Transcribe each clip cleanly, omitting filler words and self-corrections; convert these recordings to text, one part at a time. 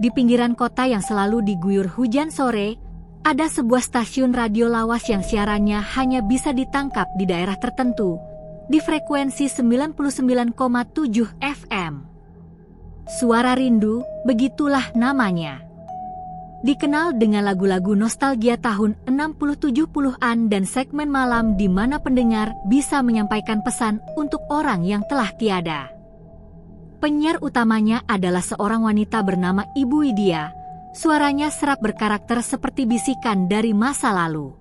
Di pinggiran kota yang selalu diguyur hujan sore, ada sebuah stasiun radio lawas yang siarannya hanya bisa ditangkap di daerah tertentu, di frekuensi 99,7 FM. Suara Rindu, begitulah namanya. Dikenal dengan lagu-lagu nostalgia tahun 60-70-an dan segmen malam di mana pendengar bisa menyampaikan pesan untuk orang yang telah tiada. Penyiar utamanya adalah seorang wanita bernama Ibu Widya. Suaranya serap berkarakter seperti bisikan dari masa lalu.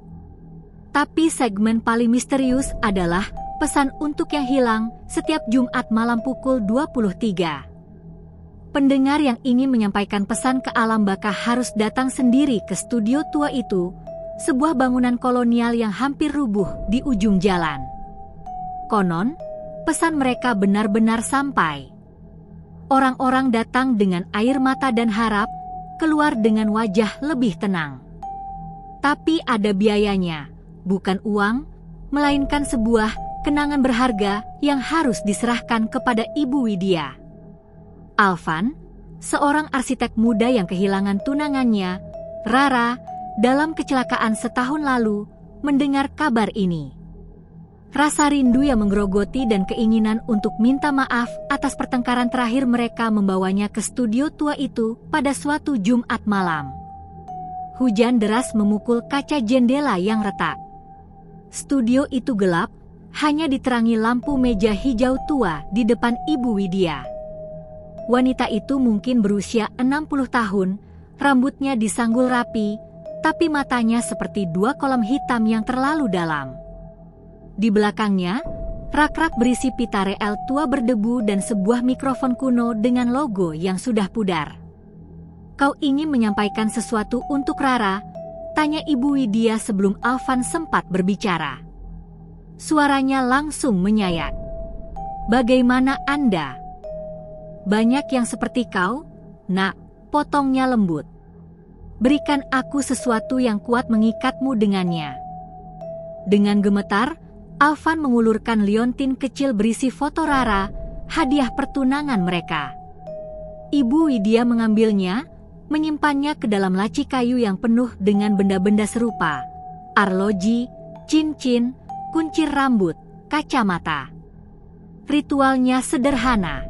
Tapi segmen paling misterius adalah pesan untuk yang hilang setiap Jumat malam pukul 23. Pendengar yang ingin menyampaikan pesan ke alam baka harus datang sendiri ke studio tua itu, sebuah bangunan kolonial yang hampir rubuh di ujung jalan. Konon, pesan mereka benar-benar sampai. Orang-orang datang dengan air mata dan harap, keluar dengan wajah lebih tenang. Tapi ada biayanya, bukan uang, melainkan sebuah kenangan berharga yang harus diserahkan kepada Ibu Widya. Alvan, seorang arsitek muda yang kehilangan tunangannya, Rara, dalam kecelakaan setahun lalu, mendengar kabar ini. Rasa rindu yang menggerogoti dan keinginan untuk minta maaf atas pertengkaran terakhir mereka membawanya ke studio tua itu pada suatu Jumat malam. Hujan deras memukul kaca jendela yang retak. Studio itu gelap, hanya diterangi lampu meja hijau tua di depan Ibu Widya. Wanita itu mungkin berusia 60 tahun, rambutnya disanggul rapi, tapi matanya seperti dua kolam hitam yang terlalu dalam. Di belakangnya, rak-rak berisi pita rel tua berdebu dan sebuah mikrofon kuno dengan logo yang sudah pudar. "Kau ingin menyampaikan sesuatu untuk Rara?" tanya Ibu Widya sebelum Alvan sempat berbicara. Suaranya langsung menyayat. "Bagaimana Anda?" "Banyak yang seperti kau, Nak," potongnya lembut. "Berikan aku sesuatu yang kuat mengikatmu dengannya." Dengan gemetar, Alvan mengulurkan liontin kecil berisi foto Rara, hadiah pertunangan mereka. Ibu Widya mengambilnya, menyimpannya ke dalam laci kayu yang penuh dengan benda-benda serupa, arloji, cincin, kuncir rambut, kacamata. Ritualnya sederhana.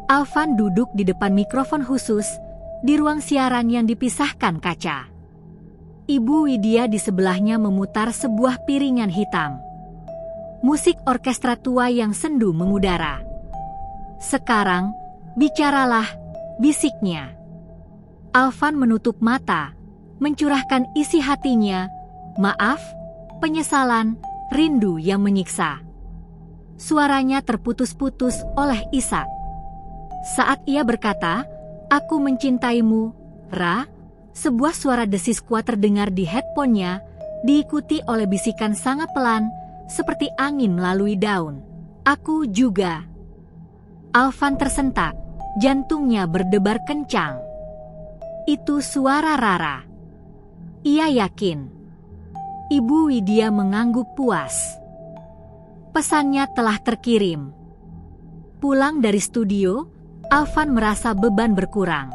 Alvan duduk di depan mikrofon khusus, di ruang siaran yang dipisahkan kaca. Ibu Widya di sebelahnya memutar sebuah piringan hitam. Musik orkestra tua yang sendu mengudara. "Sekarang, bicaralah," bisiknya. Alvan menutup mata, mencurahkan isi hatinya, maaf, penyesalan, rindu yang menyiksa. Suaranya terputus-putus oleh isak. Saat ia berkata, "Aku mencintaimu, Ra," sebuah suara desis kuat terdengar di headphone-nya, diikuti oleh bisikan sangat pelan, seperti angin melalui daun. "Aku juga." Alvan tersentak, jantungnya berdebar kencang. Itu suara Rara. Ia yakin. Ibu Widya mengangguk puas. Pesannya telah terkirim. Pulang dari studio, Alvan merasa beban berkurang.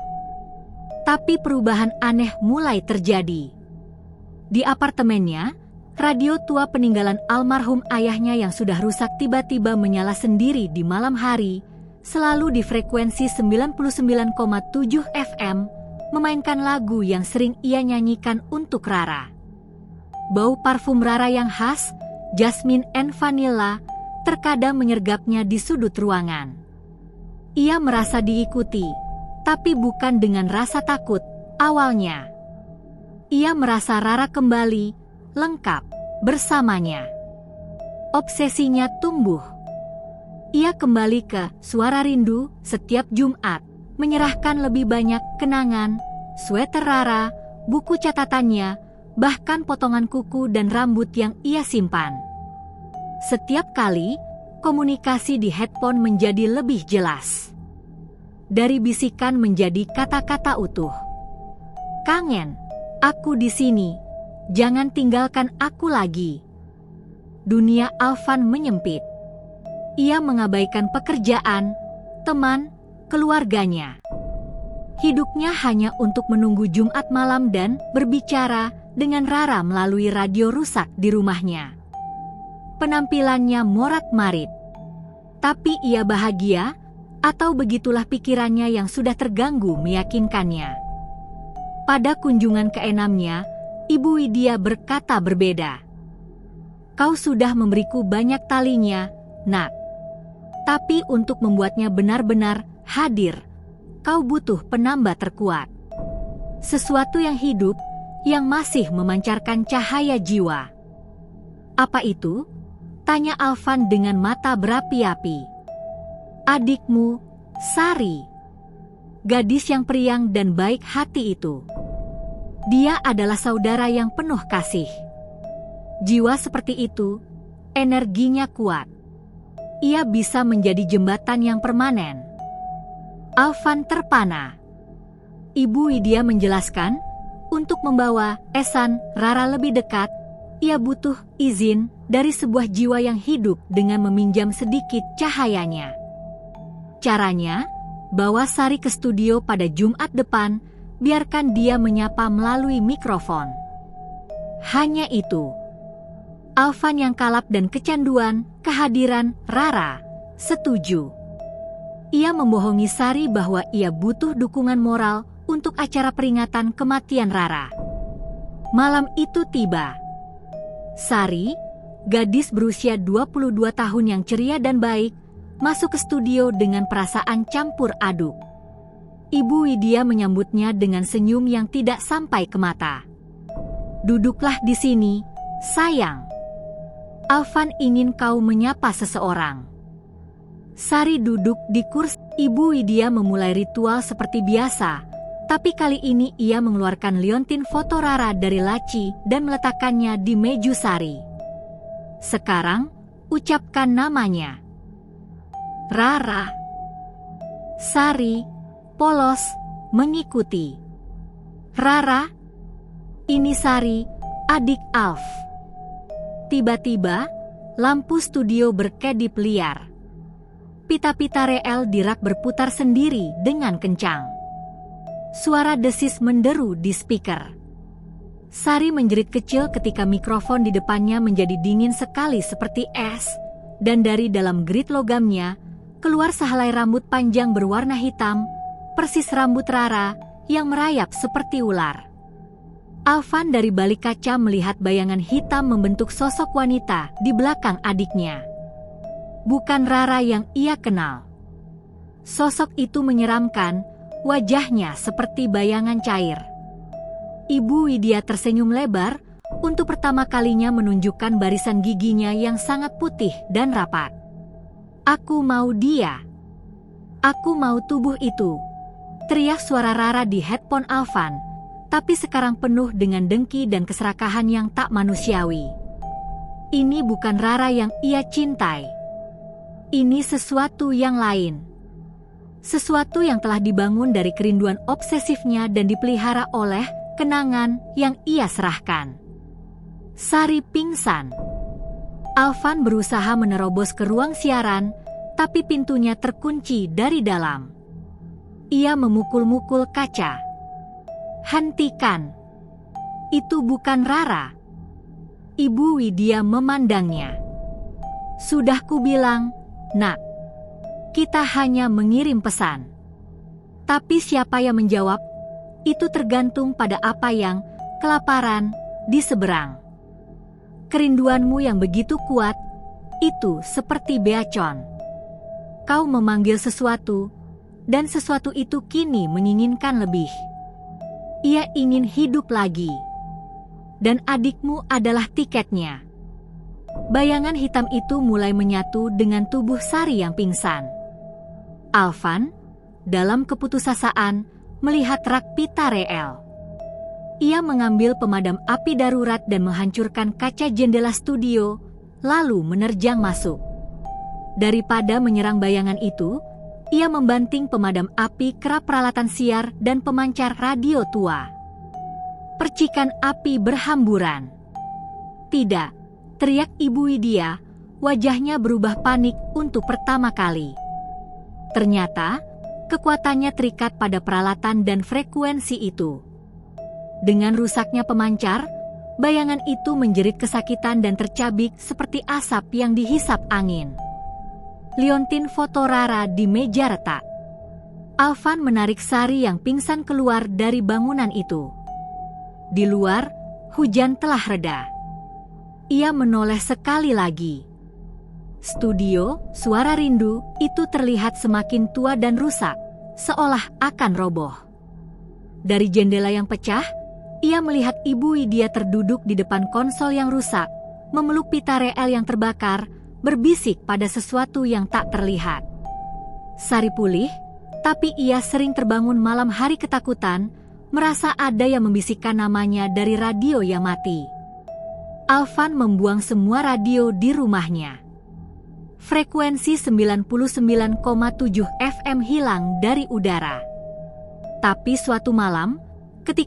Tapi perubahan aneh mulai terjadi. Di apartemennya, radio tua peninggalan almarhum ayahnya yang sudah rusak tiba-tiba menyala sendiri di malam hari, selalu di frekuensi 99,7 FM, memainkan lagu yang sering ia nyanyikan untuk Rara. Bau parfum Rara yang khas, jasmine and vanilla, terkadang menyergapnya di sudut ruangan. Ia merasa diikuti, tapi bukan dengan rasa takut awalnya. Ia merasa Rara kembali, lengkap, bersamanya. Obsesinya tumbuh. Ia kembali ke Suara Rindu setiap Jumat, menyerahkan lebih banyak kenangan, sweater Rara, buku catatannya, bahkan potongan kuku dan rambut yang ia simpan. Setiap kali, komunikasi di headphone menjadi lebih jelas. Dari bisikan menjadi kata-kata utuh. "Kangen, aku di sini. Jangan tinggalkan aku lagi." Dunia Alvan menyempit. Ia mengabaikan pekerjaan, teman, keluarganya. Hidupnya hanya untuk menunggu Jumat malam dan berbicara dengan Rara melalui radio rusak di rumahnya. Penampilannya morat-marit. Tapi ia bahagia, atau begitulah pikirannya yang sudah terganggu meyakinkannya. Pada kunjungan keenamnya, Ibu Widya berkata berbeda. Kau sudah memberiku banyak talinya, Nak. Tapi untuk membuatnya benar-benar hadir, kau butuh penambah terkuat. Sesuatu yang hidup, yang masih memancarkan cahaya jiwa. Apa itu? Tanya Alvan dengan mata berapi-api. Adikmu, Sari. Gadis yang periang dan baik hati itu. Dia adalah saudara yang penuh kasih. Jiwa seperti itu, energinya kuat. Ia bisa menjadi jembatan yang permanen. Alvan terpana. Ibu Widya menjelaskan, untuk membawa Esan Rara lebih dekat, ia butuh izin dari sebuah jiwa yang hidup dengan meminjam sedikit cahayanya. Caranya, bawa Sari ke studio pada Jumat depan, biarkan dia menyapa melalui mikrofon. Hanya itu. Alvan yang kalap dan kecanduan kehadiran Rara setuju. Ia membohongi Sari bahwa ia butuh dukungan moral untuk acara peringatan kematian Rara. Malam itu tiba. Sari, gadis berusia 22 tahun yang ceria dan baik, masuk ke studio dengan perasaan campur aduk. Ibu Widya menyambutnya dengan senyum yang tidak sampai ke mata. Duduklah di sini, sayang. Alvan ingin kau menyapa seseorang. Sari duduk di kursi. Ibu Widya memulai ritual seperti biasa, tapi kali ini ia mengeluarkan liontin foto Rara dari laci dan meletakkannya di meja Sari. Sekarang, ucapkan namanya. Rara. Sari, polos, mengikuti. Rara, ini Sari, adik Alf. Tiba-tiba, lampu studio berkedip liar. Pita-pita reel di rak berputar sendiri dengan kencang. Suara desis menderu di speaker. Sari menjerit kecil ketika mikrofon di depannya menjadi dingin sekali seperti es, dan dari dalam grid logamnya, keluar sehelai rambut panjang berwarna hitam, persis rambut Rara yang merayap seperti ular. Alvan dari balik kaca melihat bayangan hitam membentuk sosok wanita di belakang adiknya. Bukan Rara yang ia kenal. Sosok itu menyeramkan, wajahnya seperti bayangan cair. Ibu Widya tersenyum lebar, untuk pertama kalinya menunjukkan barisan giginya yang sangat putih dan rapat. Aku mau dia. Aku mau tubuh itu. Teriak suara Rara di headphone Alvan, tapi sekarang penuh dengan dengki dan keserakahan yang tak manusiawi. Ini bukan Rara yang ia cintai. Ini sesuatu yang lain. Sesuatu yang telah dibangun dari kerinduan obsesifnya dan dipelihara oleh kenangan yang ia serahkan. Sari pingsan. Alvan berusaha menerobos ke ruang siaran, tapi pintunya terkunci dari dalam. Ia memukul-mukul kaca. Hentikan. Itu bukan Rara. Ibu Widya memandangnya. Sudah kubilang, Nak, kita hanya mengirim pesan. Tapi siapa yang menjawab, itu tergantung pada apa yang kelaparan di seberang. Kerinduanmu yang begitu kuat, itu seperti beacon. Kau memanggil sesuatu, dan sesuatu itu kini menginginkan lebih. Ia ingin hidup lagi. Dan adikmu adalah tiketnya. Bayangan hitam itu mulai menyatu dengan tubuh Sari yang pingsan. Alvan, dalam keputusasaan, melihat rak pita reel. Ia mengambil pemadam api darurat dan menghancurkan kaca jendela studio, lalu menerjang masuk. Daripada menyerang bayangan itu, ia membanting pemadam api kerap peralatan siar dan pemancar radio tua. Percikan api berhamburan. Tidak. Teriak Ibu Widya, wajahnya berubah panik untuk pertama kali. Ternyata, kekuatannya terikat pada peralatan dan frekuensi itu. Dengan rusaknya pemancar, bayangan itu menjerit kesakitan dan tercabik seperti asap yang dihisap angin. Liontin foto Rara di meja retak. Alvan menarik Sari yang pingsan keluar dari bangunan itu. Di luar, hujan telah reda. Ia menoleh sekali lagi. Studio, suara rindu, itu terlihat semakin tua dan rusak, seolah akan roboh. Dari jendela yang pecah, ia melihat Ibu Widya terduduk di depan konsol yang rusak, memeluk pita reel yang terbakar, berbisik pada sesuatu yang tak terlihat. Sari pulih, tapi ia sering terbangun malam hari ketakutan, merasa ada yang membisikkan namanya dari radio yang mati. Alvan membuang semua radio di rumahnya. Frekuensi 99,7 FM hilang dari udara. Tapi suatu malam, ketika